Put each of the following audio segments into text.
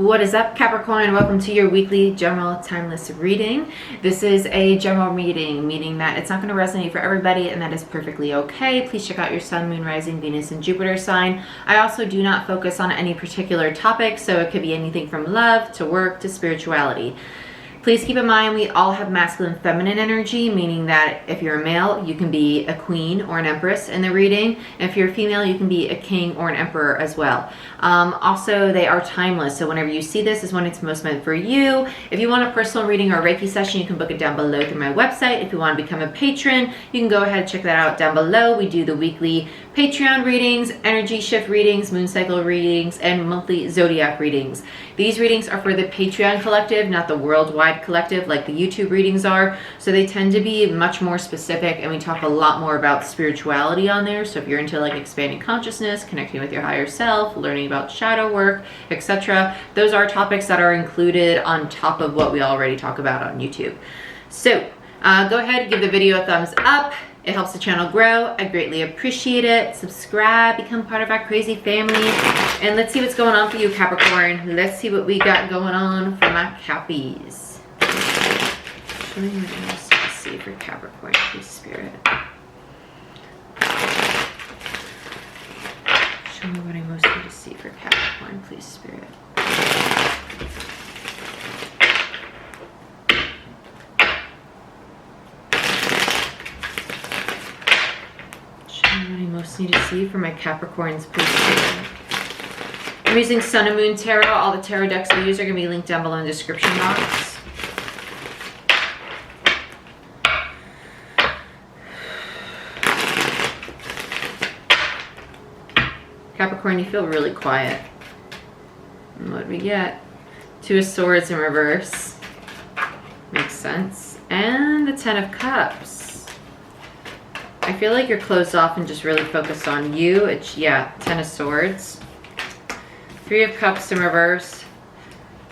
What is up, Capricorn? Welcome to your weekly general timeless reading. This is a general reading, meaning that it's not going to resonate for everybody, and that is perfectly okay. Please check out your sun, moon, rising, Venus, and Jupiter sign. I also do not focus on any particular topic, so it could be anything from love to work to spirituality. Please keep in mind we all have masculine and feminine energy, meaning that if you're a male, you can be a queen or an empress in the reading. And if you're a female, you can be a king or an emperor as well. Also, they are timeless, so whenever you see this is when it's most meant for you. If you want a personal reading or a Reiki session, you can book it down below through my website. If you want to become a patron, you can go ahead and check that out down below. We do the weekly Patreon readings, energy shift readings, moon cycle readings, and monthly zodiac readings. These readings are for the Patreon collective, not the worldwide collective like the YouTube readings are. So they tend to be much more specific, and we talk a lot more about spirituality on there. So if you're into like expanding consciousness, connecting with your higher self, learning about shadow work, etc., those are topics that are included on top of what we already talk about on YouTube. So go ahead, give the video a thumbs up. It helps the channel grow. I greatly appreciate it. Subscribe, become part of our crazy family. And let's see what's going on for you, Capricorn. Let's see what we got going on for my Cappies. Show me what else to see for Capricorn, please, Spirit. Show me what I most need to see for Capricorn, please, Spirit. Most need to see for my Capricorns, please. I'm using Sun and Moon Tarot. All the tarot decks I use are going to be linked down below in the description box. Capricorn, you feel really quiet. And what do we get? Two of Swords in reverse. Makes sense. And the Ten of Cups. I feel like you're closed off and just really focused on you. It's, yeah, Ten of Swords. Three of Cups in reverse.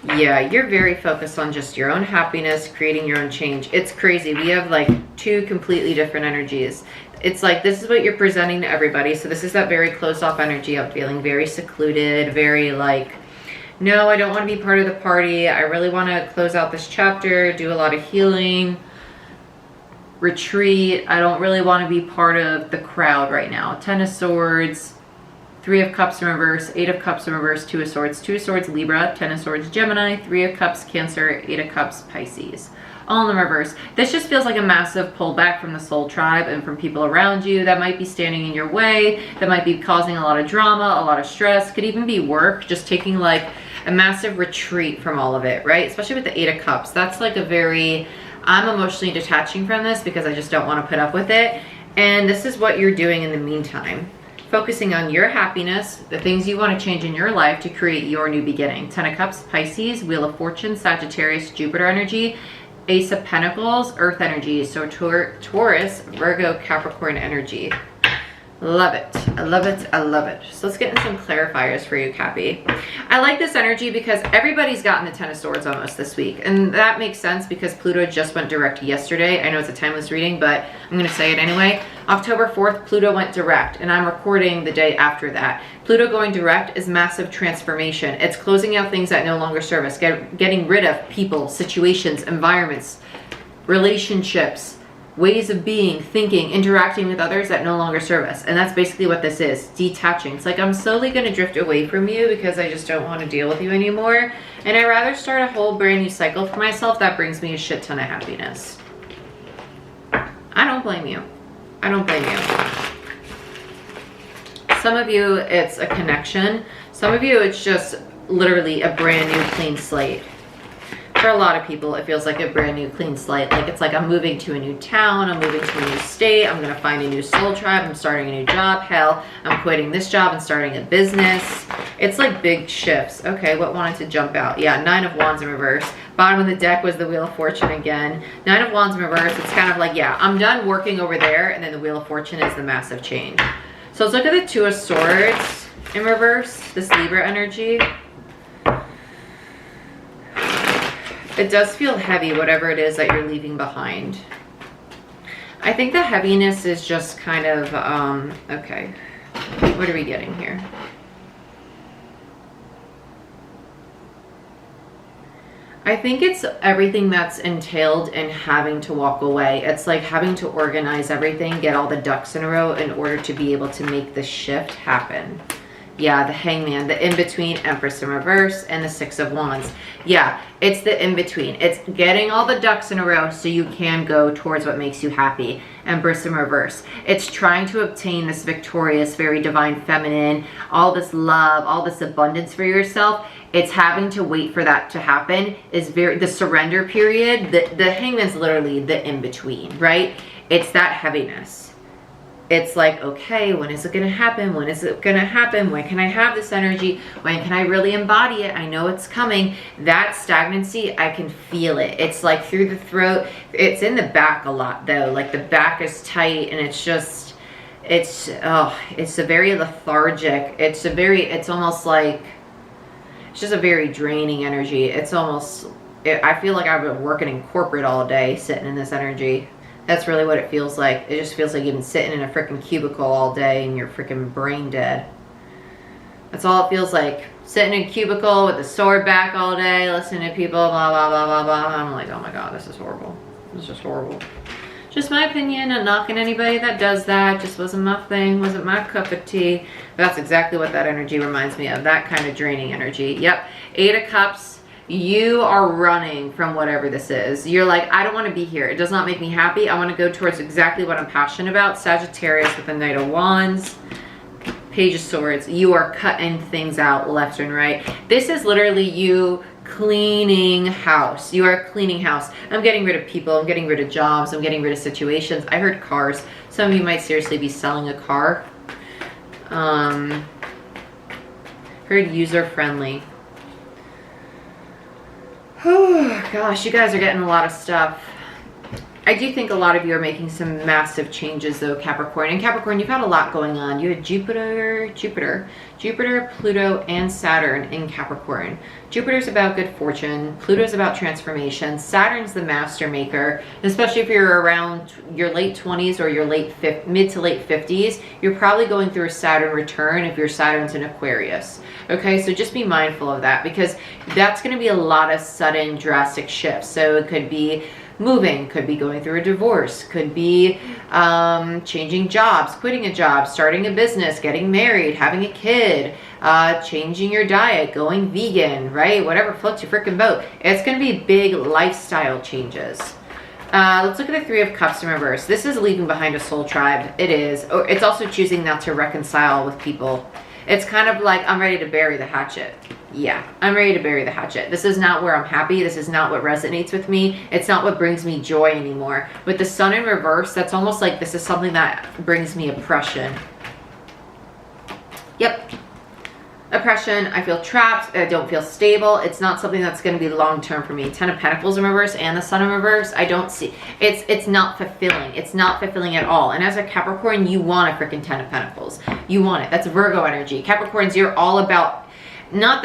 Yeah, you're very focused on just your own happiness, creating your own change. It's crazy. We have like two completely different energies. It's like this is what you're presenting to everybody. So this is that very closed off energy of feeling very secluded, very like, no, I don't want to be part of the party. I really want to close out this chapter, do a lot of healing. Retreat. I don't really want to be part of the crowd right now. Ten of Swords, Three of Cups in reverse, Eight of Cups in reverse, Two of Swords, Two of Swords, Libra, Ten of Swords, Gemini, Three of Cups, Cancer, Eight of Cups, Pisces. All in the reverse. This just feels like a massive pullback from the soul tribe and from people around you that might be standing in your way, that might be causing a lot of drama, a lot of stress, could even be work, just taking like a massive retreat from all of it, right? Especially with the Eight of Cups. That's like a very... I'm emotionally detaching from this because I just don't want to put up with it. And this is what you're doing in the meantime. Focusing on your happiness, the things you want to change in your life to create your new beginning. Ten of Cups, Pisces, Wheel of Fortune, Sagittarius, Jupiter energy, Ace of Pentacles, Earth energy. So Taurus, Virgo, Capricorn energy. Love it. I love it. I love it. So let's get into some clarifiers for you, Cappy. I like this energy because everybody's gotten the Ten of Swords almost this week. And that makes sense because Pluto just went direct yesterday. I know it's a timeless reading, but I'm going to say it anyway. October 4th, Pluto went direct, and I'm recording the day after that. Pluto going direct is massive transformation. It's closing out things that no longer serve us, getting rid of people, situations, environments, relationships, ways of being, thinking, interacting with others that no longer serve us. And that's basically what this is, detaching. It's like I'm slowly going to drift away from you because I just don't want to deal with you anymore. And I'd rather start a whole brand new cycle for myself that brings me a shit ton of happiness. I don't blame you. I don't blame you. Some of you, it's a connection. Some of you, it's just literally a brand new clean slate. For a lot of people, it feels like a brand new clean slate. Like it's like I'm moving to a new town, I'm moving to a new state, I'm gonna find a new soul tribe, I'm starting a new job, hell, I'm quitting this job and starting a business. It's like big shifts. Okay, what wanted to jump out? Yeah, Nine of Wands in reverse. Bottom of the deck was the Wheel of Fortune again. Nine of Wands in reverse, it's kind of like, yeah, I'm done working over there, and then the Wheel of Fortune is the massive change. So let's look at the Two of Swords in reverse, this Libra energy. It does feel heavy, whatever it is that you're leaving behind. I think the heaviness is just kind of, okay. What are we getting here? I think it's everything that's entailed in having to walk away. It's like having to organize everything, get all the ducks in a row in order to be able to make the shift happen. Yeah, the Hangman, the in-between, Empress in reverse, and the Six of Wands. Yeah, it's the in-between. It's getting all the ducks in a row so you can go towards what makes you happy. Empress in reverse. It's trying to obtain this victorious, very divine feminine, all this love, all this abundance for yourself. It's having to wait for that to happen. Is the surrender period. The Hangman's literally the in-between, right? It's that heaviness. It's like, okay, when is it going to happen? When is it going to happen? When can I have this energy? When can I really embody it? I know it's coming. That stagnancy, I can feel it. It's like through the throat. It's in the back a lot though. Like the back is tight and it's just, it's a very lethargic. It's almost like, it's just a very draining energy. It's almost, I feel like I've been working in corporate all day sitting in this energy. That's really what it feels like. It just feels like you've been sitting in a freaking cubicle all day and you're freaking brain dead. That's all it feels like. Sitting in a cubicle with the sword back all day, listening to people, blah, blah, blah, blah, blah. I'm like, oh my God, this is horrible. This is just horrible. Just my opinion, not knocking anybody that does that. Just wasn't my thing, wasn't my cup of tea. But that's exactly what that energy reminds me of. That kind of draining energy. Yep. 8 of Cups. You are running from whatever this is. You're like, I don't want to be here. It does not make me happy. I want to go towards exactly what I'm passionate about. Sagittarius with the Knight of Wands. Page of Swords. You are cutting things out left and right. This is literally you cleaning house. You are cleaning house. I'm getting rid of people. I'm getting rid of jobs. I'm getting rid of situations. I heard cars. Some of you might seriously be selling a car. Heard user friendly. Oh gosh, you guys are getting a lot of stuff. I do think a lot of you are making some massive changes though, Capricorn. And Capricorn, you've had a lot going on. You had Jupiter, Pluto, and Saturn in Capricorn. Jupiter's about good fortune. Pluto's about transformation. Saturn's the master maker. Especially if you're around your late 20s or your mid to late 50s, you're probably going through a Saturn return if your Saturn's in Aquarius. Okay, so just be mindful of that because that's going to be a lot of sudden drastic shifts. So it could be moving, could be going through a divorce, could be changing jobs, quitting a job, starting a business, getting married, having a kid, changing your diet, going vegan, right? Whatever floats your freaking boat. It's going to be big lifestyle changes. Let's look at the 3 of Cups in reverse. This is leaving behind a soul tribe. It is. It's also choosing not to reconcile with people. It's kind of like, I'm ready to bury the hatchet. Yeah, I'm ready to bury the hatchet. This is not where I'm happy. This is not what resonates with me. It's not what brings me joy anymore. With the Sun in reverse, that's almost like this is something that brings me oppression. Yep. Oppression. I feel trapped. I don't feel stable. It's not something that's going to be long-term for me. 10 of Pentacles in reverse and the Sun in reverse. I don't see. It's not fulfilling. It's not fulfilling at all. And as a Capricorn, you want a freaking 10 of Pentacles. You want it. That's Virgo energy. Capricorns, you're all about not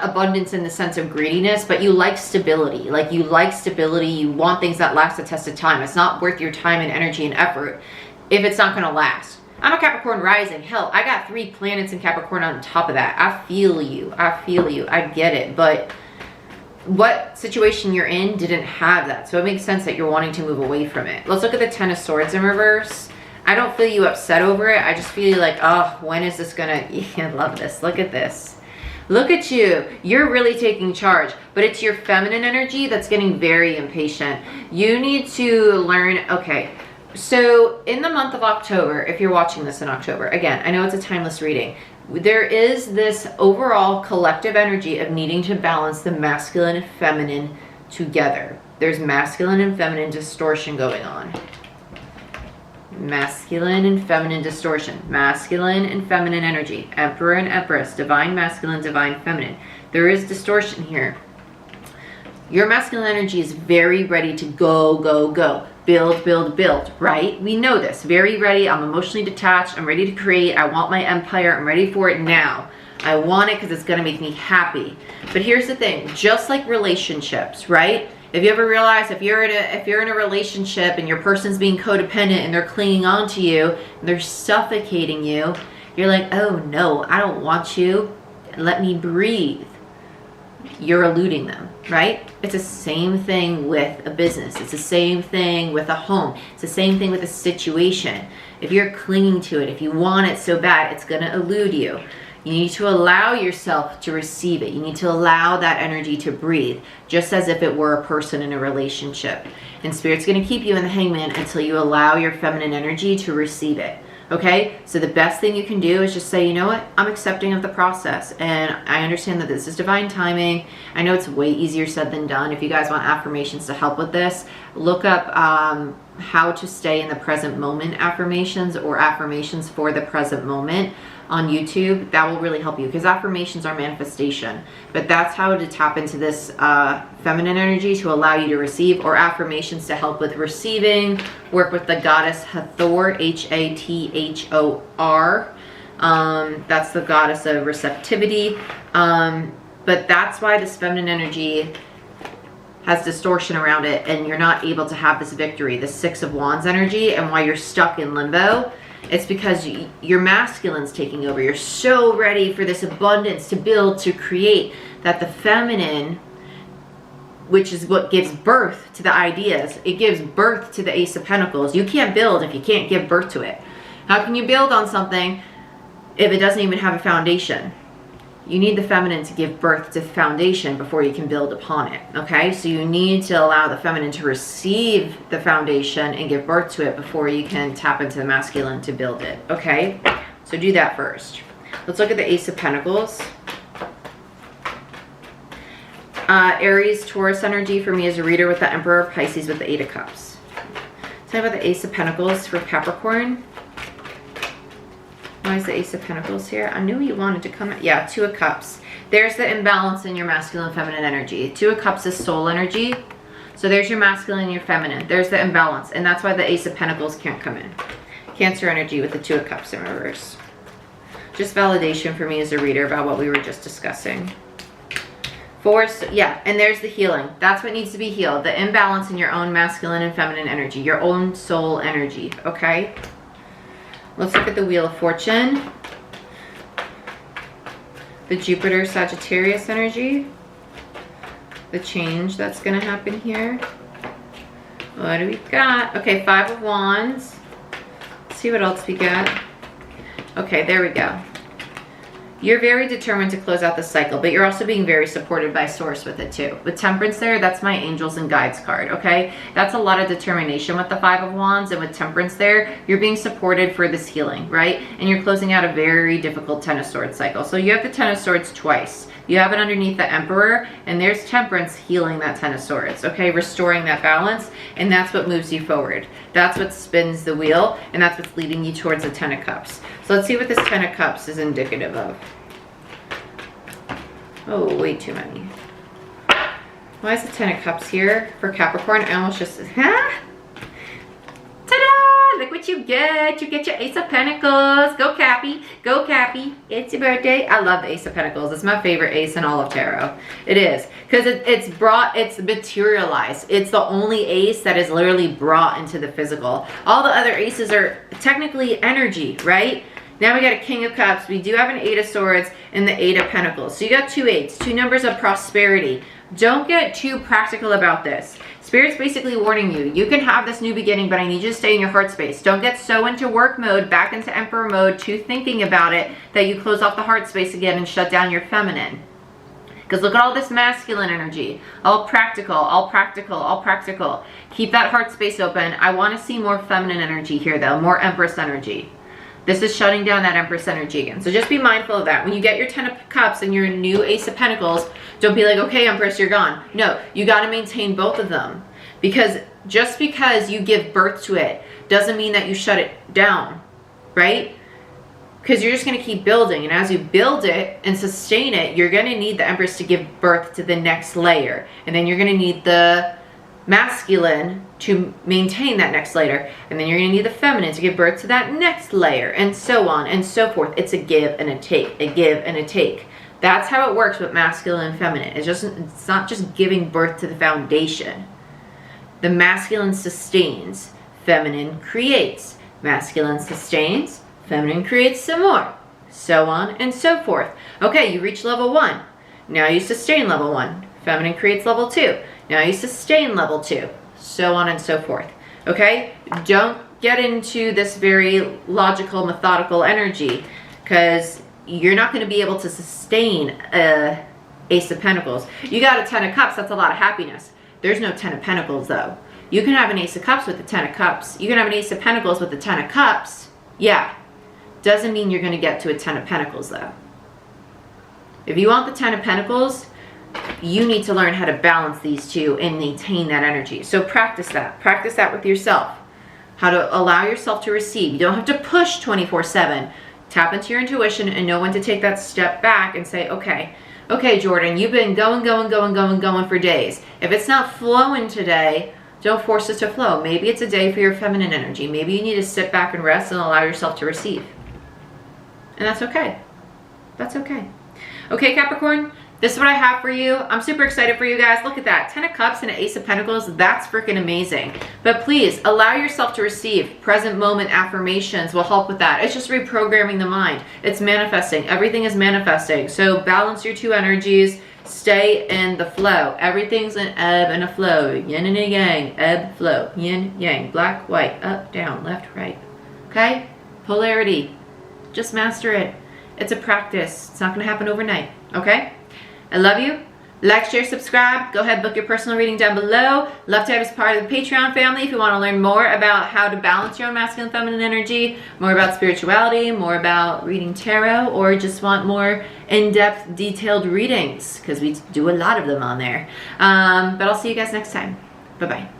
abundance in the sense of greediness, but you like stability. Like you like stability. You want things that last a test of time. It's not worth your time and energy and effort if it's not going to last. I'm a Capricorn rising. Hell, I got 3 planets in Capricorn on top of that. I feel you. I feel you. I get it. But what situation you're in didn't have that. So it makes sense that you're wanting to move away from it. Let's look at the 10 of Swords in reverse. I don't feel you upset over it. I just feel like, oh, when is this gonna... I love this. Look at this. Look at you. You're really taking charge, but it's your feminine energy that's getting very impatient. You need to learn, okay, so in the month of October, if you're watching this in October, again, I know it's a timeless reading. There is this overall collective energy of needing to balance the masculine and feminine together. There's masculine and feminine distortion going on. Masculine and feminine distortion, masculine and feminine energy, Emperor and Empress, divine masculine, divine feminine. There is distortion here. Your masculine energy is very ready to go, go, go. Build, build, build, right? We know this. Very ready. I'm emotionally detached. I'm ready to create. I want my empire. I'm ready for it now. I want it because it's going to make me happy. But here's the thing. Just like relationships, right? If you ever realize if you're in a relationship and your person's being codependent and they're clinging on to you, and they're suffocating you, you're like, oh no, I don't want you. Let me breathe. you're eluding them, right? It's the same thing with a business. It's the same thing with a home. It's the same thing with a situation. If you're clinging to it, if you want it so bad, it's going to elude you. You need to allow yourself to receive it. You need to allow that energy to breathe, just as if it were a person in a relationship. And Spirit's going to keep you in the Hangman until you allow your feminine energy to receive it. Okay, so the best thing you can do is just say, you know what, I'm accepting of the process, and I understand that this is divine timing. I know it's way easier said than done. If you guys want affirmations to help with this, look up how to stay in the present moment affirmations, or affirmations for the present moment on YouTube. That will really help you, because affirmations are manifestation, but that's how to tap into this feminine energy to allow you to receive, or affirmations to help with receiving. Work with the goddess Hathor, Hathor. That's the goddess of receptivity. But that's why this feminine energy has distortion around it, and you're not able to have this victory, the Six of Wands energy, and why you're stuck in limbo. It's because your masculine's taking over. You're so ready for this abundance to build, to create, that the feminine, which is what gives birth to the ideas, it gives birth to the Ace of Pentacles. You can't build if you can't give birth to it. How can you build on something if it doesn't even have a foundation? You need the feminine to give birth to the foundation before you can build upon it, okay? So you need to allow the feminine to receive the foundation and give birth to it before you can tap into the masculine to build it, okay? So do that first. Let's look at the Ace of Pentacles. Aries, Taurus energy for me as a reader with the Emperor, Pisces with the Eight of Cups. Tell me about the Ace of Pentacles for Capricorn. Why is the Ace of Pentacles here? I knew you wanted to come. Yeah, Two of Cups. There's the imbalance in your masculine and feminine energy. Two of Cups is soul energy. So there's your masculine and your feminine. There's the imbalance. And that's why the Ace of Pentacles can't come in. Cancer energy with the Two of Cups in reverse. Just validation for me as a reader about what we were just discussing. Force, yeah, and there's the healing. That's what needs to be healed. The imbalance in your own masculine and feminine energy. Your own soul energy, okay? Let's look at the Wheel of Fortune. The Jupiter Sagittarius energy. The change that's going to happen here. What do we got? Okay, Five of Wands. Let's see what else we got. Okay, there we go. You're very determined to close out the cycle, but you're also being very supported by Source with it too. With Temperance there, that's my Angels and Guides card, okay? That's a lot of determination with the Five of Wands, and with Temperance there, you're being supported for this healing, right? And you're closing out a very difficult Ten of Swords cycle. So you have the Ten of Swords twice. You have it underneath the Emperor, and there's Temperance healing that Ten of Swords, okay? Restoring that balance, and that's what moves you forward. That's what spins the wheel, and that's what's leading you towards the Ten of Cups. So let's see what this Ten of Cups is indicative of. Oh, way too many. Why is the Ten of Cups here for Capricorn? I almost just, huh? Ta-da! Look what you get. You get your Ace of Pentacles. Go Capi. Go Capi. It's your birthday. I love the Ace of Pentacles. It's my favorite ace in all of tarot. It is. Because it's materialized. It's the only ace that is literally brought into the physical. All the other aces are technically energy, right? Now we got a King of Cups. We do have an Eight of Swords and the Eight of Pentacles. So you got two eights, two numbers of prosperity. Don't get too practical about this. Spirit's basically warning you. You can have this new beginning, but I need you to stay in your heart space. Don't get so into work mode, back into Emperor mode, too thinking about it, that you close off the heart space again and shut down your feminine. Because look at all this masculine energy. All practical, all practical, all practical. Keep that heart space open. I want to see more feminine energy here, though. More Empress energy. This is shutting down that Empress energy again. So just be mindful of that. When you get your Ten of Cups and your new Ace of Pentacles, don't be like, okay, Empress, you're gone. No, you got to maintain both of them. Because just because you give birth to it doesn't mean that you shut it down, right? Because you're just going to keep building. And as you build it and sustain it, you're going to need the Empress to give birth to the next layer. And then you're going to need the masculine to maintain that next layer, and then you're going to need the feminine to give birth to that next layer, and so on and so forth. It's a give and a take, a give and a take. That's how it works with masculine and feminine. It's not just giving birth to the foundation. The masculine sustains, feminine creates. Masculine sustains, feminine creates some more, so on and so forth. Okay, you reach level 1. Now you sustain level 1. Feminine creates level 2. Now you sustain level 2. So on and so forth. Okay? Don't get into this very logical, methodical energy, because you're not going to be able to sustain a Ace of Pentacles. You got a 10 of Cups, that's a lot of happiness. There's no 10 of Pentacles though. You can have an Ace of Cups with the 10 of Cups. You can have an Ace of Pentacles with the 10 of Cups. Yeah. Doesn't mean you're going to get to a 10 of Pentacles though. If you want the 10 of Pentacles, you need to learn how to balance these two and maintain that energy. So practice that. Practice that with yourself. How to allow yourself to receive. You don't have to push 24/7. Tap into your intuition and know when to take that step back and say, okay, Jordan, you've been going for days. If it's not flowing today, don't force it to flow. Maybe it's a day for your feminine energy. Maybe you need to sit back and rest and allow yourself to receive. And that's okay. That's okay. Okay, Capricorn, this is what I have for you. I'm super excited for you guys. Look at that. 10 of Cups and an Ace of Pentacles. That's freaking amazing. But please, allow yourself to receive. Present moment affirmations will help with that. It's just reprogramming the mind. It's manifesting. Everything is manifesting. So balance your two energies. Stay in the flow. Everything's an ebb and a flow. Yin and a yang. Ebb, flow. Yin, yang. Black, white. Up, down, left, right. Okay? Polarity. Just master it. It's a practice. It's not going to happen overnight. Okay? I love you. Like, share, subscribe. Go ahead, book your personal reading down below. Love to have you as part of the Patreon family if you want to learn more about how to balance your own masculine and feminine energy, more about spirituality, more about reading tarot, or just want more in-depth, detailed readings, because we do a lot of them on there. But I'll see you guys next time. Bye-bye.